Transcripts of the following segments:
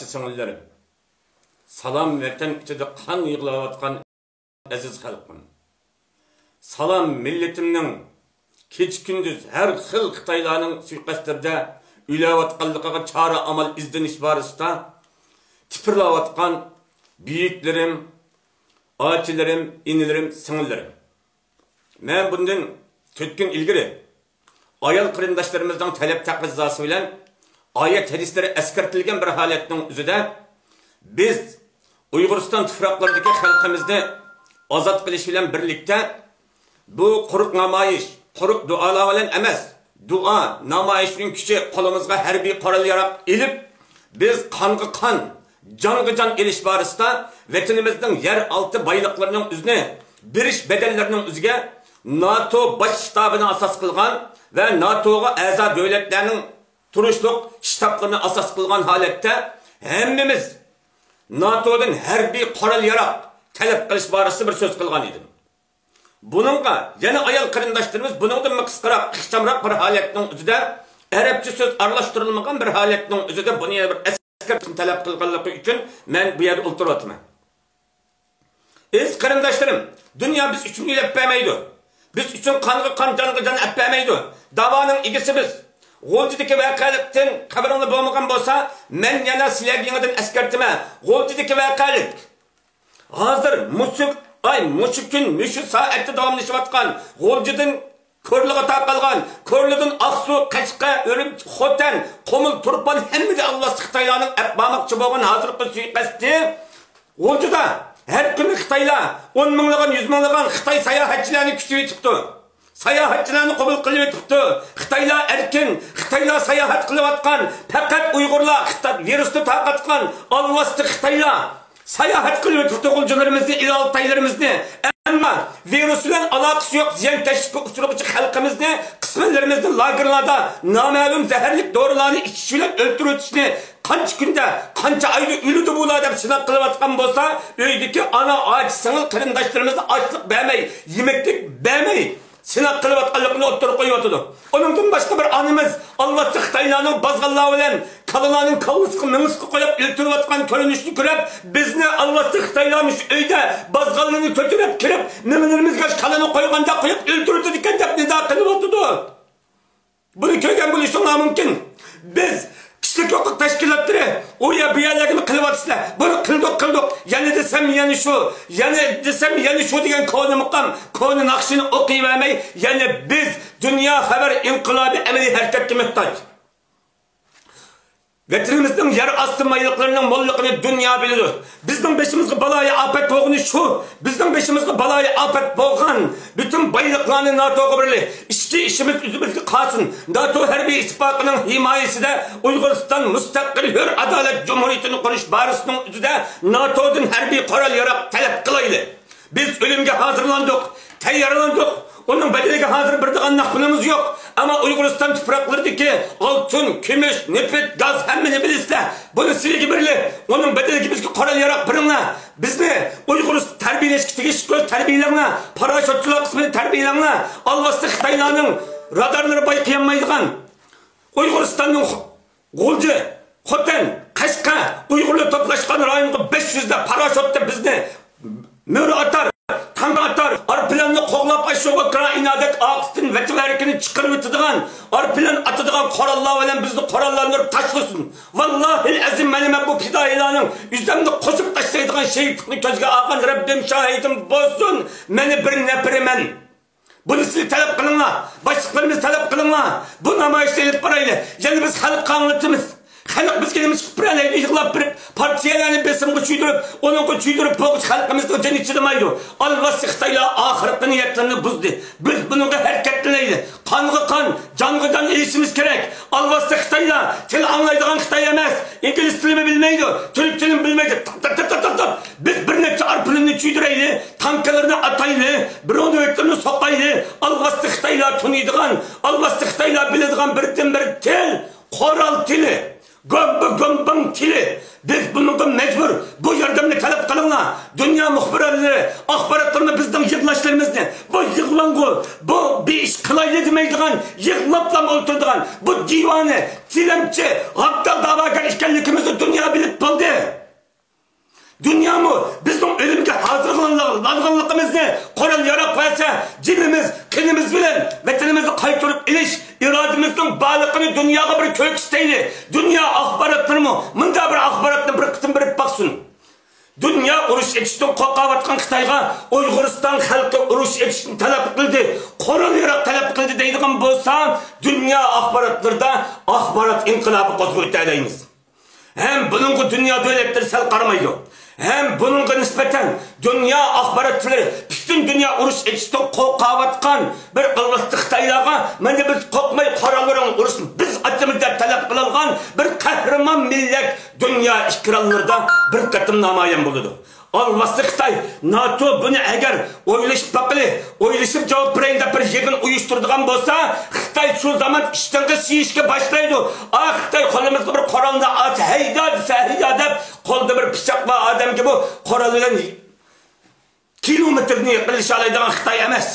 Singillerim, salam vatan içinde kan yığılayotgan aziz xalqim. Salam milletimning kecha kunduz har xil Xitoylarning suiqastlariga uylayotganligiga chora amal izdenish borasida tipirlayotgan büyüklerim, achilarim, inilerim, singillerim. Men bundan 4 kun ilgari ayol qarindoshlarimizning talab taqozosi bilan ayet hadisleri eskartilgan bir holatning o'zida biz Uyg'uriston tuproqlaridagi xalqimizni ozod qilish bilan birlikda bu quruq namoyish, quruq duolar bilan emas, duo namoyishning kuchi qo'limizga harbiy qurol yarab ilib biz qonga qon, jonga jon elish borasida vatanimizning yer alti boyliqlarining o'zini berish bedellarining o'ziga NATO bosh shtabini asos qilgan va NATOga a'zo davlatlarning turuşluk ştablarını asas kılgan halette hemmimiz NATO'dan harbiy qurol yarab talep qilish barası bir söz kılgan idim. Bununla yana ayol qarindoshlarimiz buningdan qisqaroq, ixchamroq bir holatning o'zida arabcha söz aralashtirilmagan bir holatning o'zida buni bir askar talep qilganligi uchun men bu yerda o'tiryapman. Qarindoshlarim, dunyo biz uchun o'ylab bermaydi. Biz uchun qonga qon, jonga jon olib bermaydi. Davoning egisi biz. G'o'ljidagi voqelikdan xabaringiz bo'lmagan bo'lsa, men yana sizlarga yangidan eskartma. G'o'ljidagi voqelik hozir mushuk kun, mushu soatda davomlashayotgan G'o'ljidan Ko'rliga taqalgan, Ko'rlidan Aqsu, Qashqa, O'rim, Xotan, Qomul, Turpan hammada Alloh Xitoylarning atmoqchi bo'lgan hozirgi suiqasdi. G'o'ljida har kuni Xitoylar 10 minglagan, 100 minglagan Xitoy sayohatchilarni kutib yetibdi. Sayahatçılarını kabul kılıp tuttu. Xitaylar erkin, Xitaylar sayahat kılıvatkan, fakat Uygurlar virüsü takatkan, Allah'sı Xitaylar sayahat kılıp tuttu kulcularımızı, ilaltaylarımızı. Ama virüsüyle alakası yok, ziyan teşvik uçurupçı halkımızı, kısmenlerimizin lagerlarda namalum zehirlik doğrularını içişiyle öldürütüşünü kanç günde, kança ayda ölüdü buğla deyip sınav kılıvatkan bolsa, öydeki ana ağaç sınıl kırındaşlarımızı açlık vermeyi, yemeklik vermeyi, Sinak kılıvatkallıkını oturup koyuyordu. Onundan başka bir anımız Allah'ta Xitaylarning bazğallığı bilen kalılarının kavusku mınısku koyup iltirivatkan körünüşünü görüp bizni Allah'ta Xitaylarmış öyde bazğallığını kötürüp kirip nemelerimiz kaç kalını koyuganda koyup iltirirdi diken deyip nida kılıvatdı. Bunu köygen buluştuğuna mümkün. Biz kişilik hukuk teşkilatları oya bir yerlerini kılıvatsızlar. Bunu kıldık. Yani desem yani şu. Yani desem yani şu diyen konu mukam. Konu nakşını okuyuvermeyi. Yani biz dünya haber inkılabı emeli hareketli muhtaç. Vatirimizden yer astı maylıklarının molluğunu dünya bilir. Bizden beşimizde balayı afet boğunu şu. Bizden beşimizde balayı afet boğan. Bütün baylıklarını NATO'ya birli. İşte işimiz üzümüzde kalsın. NATO Harbi İttifakı'nın himayesi de Uygur'dan müstakil hür adalet cumhuriyetini konuş barısının üzerinde NATO'dan harbi kural yarak talep kılaydı. Biz ölümge hazırlandık, tayyarlandık. Onun bedeliga hazır bir dağın nakbınımız yok. Ama Uygur'dan tüpraklarındaki altın, kümüş, nefret, gaz hemmini bilirse bunu silgi birli. Onun bedeliga bizki koral yarak birinle. Bizni Uygur'u terbiyeleşki tegiş göz terbiyelerine, paraşütçüler kısmını terbiyelerine, Allah'sı Xitaylarning radarları bayqayamaydigan, Uygur'stanning G'o'lji, Xotan, Qashqa, Uygurlar toplaşkan rayonga 500'de paraşütle bizni möre atar. Tank atar, arplanını qoğlap aşağı Ukrayna'daki Aqstin vetiverikini çıkarıp ötüdüğün, arplan atıdığın korallar bilen bizni korallarını taşlasın. Vallahi azim benim bu fidayilanın yüzümde koşup taşlaydığı şehitlikini közge ağan Rabbim şahidim bozsun, beni bir nepirimen. Bunu sizi talep kılınlar, başlıklarımız talep kılınlar, bu namayışta edip parayla, yani biz halk anlatımız. Halk biz kendimiz küpüreleydi, yıkılap bir partiyalarını besimge çüydürüp, onunla çüydürüp, boğuş halkımızda can içidemaydı. Allah'sı Xitaylar ahiretli niyetlerini buzdu. Biz bununla hareketleydi. Kanga kan, canga can elişimiz gerek. Allah'sı Xitaylar, til anlaydığın Xitay emez. İngiliz dilimi bilmeydi, Türk dilimi bilmeydi. Biz bir neçe arpılını çüydüreydi, tankalarını ataydı, bronöklerini sokaydı. Allah'sı Xitaylar tunuyduğun, Allah'sı Xitaylar bildiğin birden bir til, koral tili. Gömbün tili. Biz bununla mecbur bu yardımını talep kılınlar. Dünya muhbirleri, akbaratlarını bizden yıklaşlarımızda. Bu yıklanğı, bu bir iş kılaylı demeydiğin, yıklapla oturduğun, bu divanı, tilemçi, hatta davagar işgallikimizi dünya bilip haliqini dunyoga bir ko'ksitayli. Dunyo axborotlarimi bunda bir axborotni bir qitim berib baqsin. Dünya urush etishdan qo'rqayotgan Xitoyga Uyg'uriston xalqi urush etishni talab qildi, qurol-yarog' talab qildi deydigan bo'lsa, dunyo axborotlarida axborot inqilobi qo'zg'aytiramiz. Hem bununla dünya devletleri sel qaramaydi. Hem bununla nispeten dünya axborotchilari bütün dünya urush etishdan qo'rqayotgan bir qilg'isli Xitoylarga mana biz qo'rqmay qoralaring urushni biz atımızda talab qilgan bir qahramon millat dünya ikrarlarida bir qatim namoyon bo'ladi. Alvasti Xitoy NATO buni agar o'ylashib baqili, o'ylashib javob berayda bir yig'in uyushtiradigan bo'lsa, Xitoy shu zaman ishdan siyishga boshlaydi. Xitoy qo'limizga bir qurolni at, hayda deb qo'lda bir pichoq va odamga bu qurol bilan kilometrni qilisha oladigan Xitoy emas.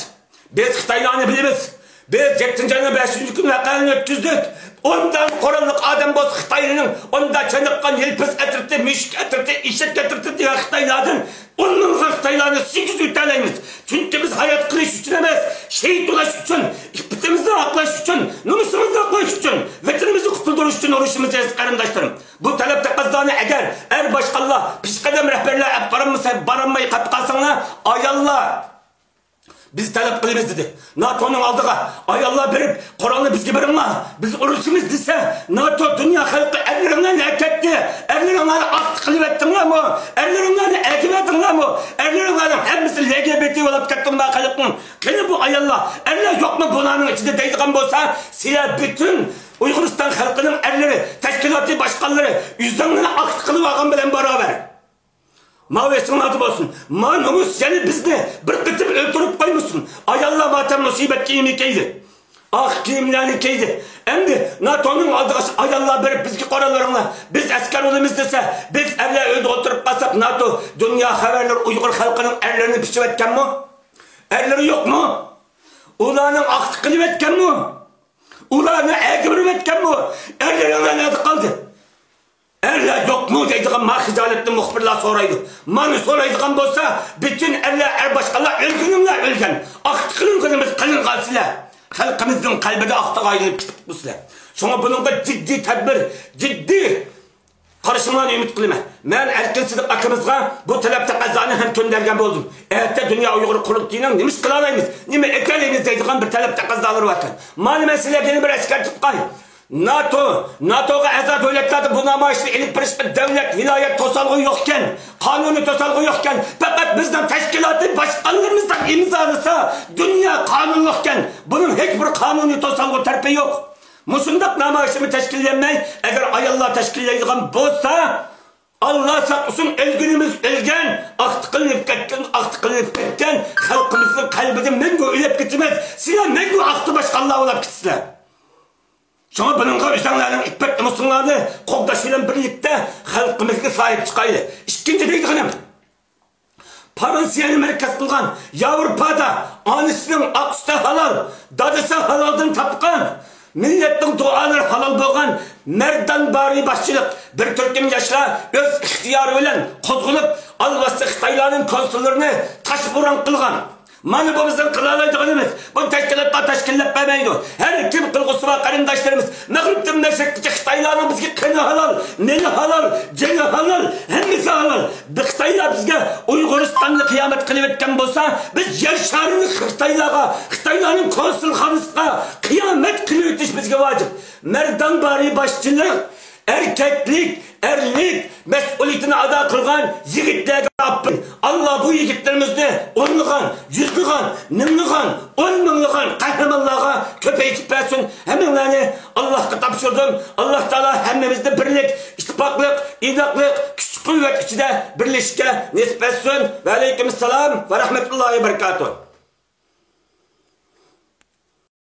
Biz Xitoylarni bilamiz. Biz 7. 5. kun vaqani o'tkazdik. Ondan qurolliq adam bo'lsa Xitoyning onda chaniqqan yelpis atirti, mushuk atirti, eshak atirti degan Xitoylardan onun Xitoylarni 8 o'talaymiz. Chunki biz hayot qilish uchun emas, shahid bo'lish uchun, iqtidorimizni aqlash uchun, nomusimizni aqlash uchun, vatanimizni qutuldirish uchun urushimiz qarindoshlarim. Bu talab taqozzoni agar boshqalar pishqadam rahbarlar qaramasa, baramay qatib qalsanglar, ayollar biz talab qilamiz dedi. NATO'nun aldığı ayollar berib, Qur'onni bizga beringlar. Biz urushimiz desa, NATO dünya xalqi erlaringlarni erkakdi. Erlaringlarni aqd qilib etdinglarmi? Erlaringlarni akib etdinglarmi? Erlaringlarni hammasi LGBT bo'lib ketdinglar xalqning. Qani bu ayollar, erlar yo'qmi bularning ichida deydigan bo'lsa, sizlar bütün Uyg'uriston xalqining erlari, tashkilotli boshqalari yüzlarini aqd qilib olgan bilan barobar. Mavesinin adı olsun. Manumuz yani bizni bir kıtıp öldürüp koymuşsun. Ayallah matem musibet giyimi keydi. Giyimlerini keydi. Hem de NATO'nun aldığı ayallah verip bizki koralarına biz asker olumuz dese, biz evle öldü oturup kalsak NATO dünya haberler Uygur halkının erlerini pişip etken mi? Erleri yok mu? Ulanın aksı kılıp etken mi? Ulanın eğimini etken mi? Erlerine ne kaldı? Erler yok mu deydiğin mahkizaletli muhbirler soraydı. Mani soraydıgan bolsa, bütün erler başkalar ölgünümler ölgen. Aktı kılın kılın kalsılar. Halkımızın kalbide aktı ayrılıp gitip buslar. Şuna bununla ciddi tedbir, ciddi karışımlarını ümit kılma. Ben Erkin Sıdık akımızga bu talep taqozzoni hem göndergen oldum. Eğer dünya Uygur kurup diyenen nemiş kılalayımız, neme ekelayımız deydiğin bir talep taqozzaları varken. Mani meselelerine bir esker tutqay. NATO'ga a'zo devletlarda bu namoyishni ilib birishga davlat, viloyat to'solg'i yo'qkan, qonuniy to'solg'i yo'qkan, faqat bizning tashkilotli boshqalarimizdan imzolasa, dunyo qonunliqkan, buning hech bir qonuniy to'solg'i tarpi yo'q. Mushundaq namoyishni tashkillanmay, agar ayollar tashkillaydigan bo'lsa, Allah saqlasin, elgünümüz elgen, aqd qilib ketgan xalqimizning qalbida mengu o'lib ketmez. Sizlar mengu aqdi boshqalar bo'lib ketsizlar. Şuna bununla özənlərin ippət musulmanı qoqdaşıyla birlikdə xalqımızga sahip çıqaydı. İkinci deydiğim, Fransiyani merkez qılğan, Avrupada anısının aqısta halal, dadısa halaldan tapqan, milletin duaları halal bolğan, merdan bari başçılıq bir türküm yaşlar öz ixtiyarı bilen qozğulup, alvasti Xitaylarning konsullarını taşburan qılğan. Mana bu bizden kılalaydıqımız, bu teşkilatla teşkillep vermeydi. Her kim kılgısı var karındaşlarımız, Mağrib'den meşekçi Xitaylarının bizge kını halal, neli halal, ceni halal, hemmisi halal. Bu Xitaylar bizge Uyguristan'la kıyamet kılıp etken bolsa, biz yer şarını Xitaylarının konsulxanasına kıyamet kılıp etiş bizge vacip. Merdan bari başçılık, erkeklik, erlik, mesuliyetini ada kılgan yigitlerge Rabbim. Allah bu yigitlerimizni onluğan, yüzlüğan, nimliğan, 10 minliğan kahramanlığa köpeytip versin. Hemenlerini Allah'a tapşırdım. Allah Teala hemmimizde birlik, ittifaklık, idaklık, güç kuvvet içinde birleşke nisp etsin. Ve aleykümselam ve rahmetullahi ve berekatuhu.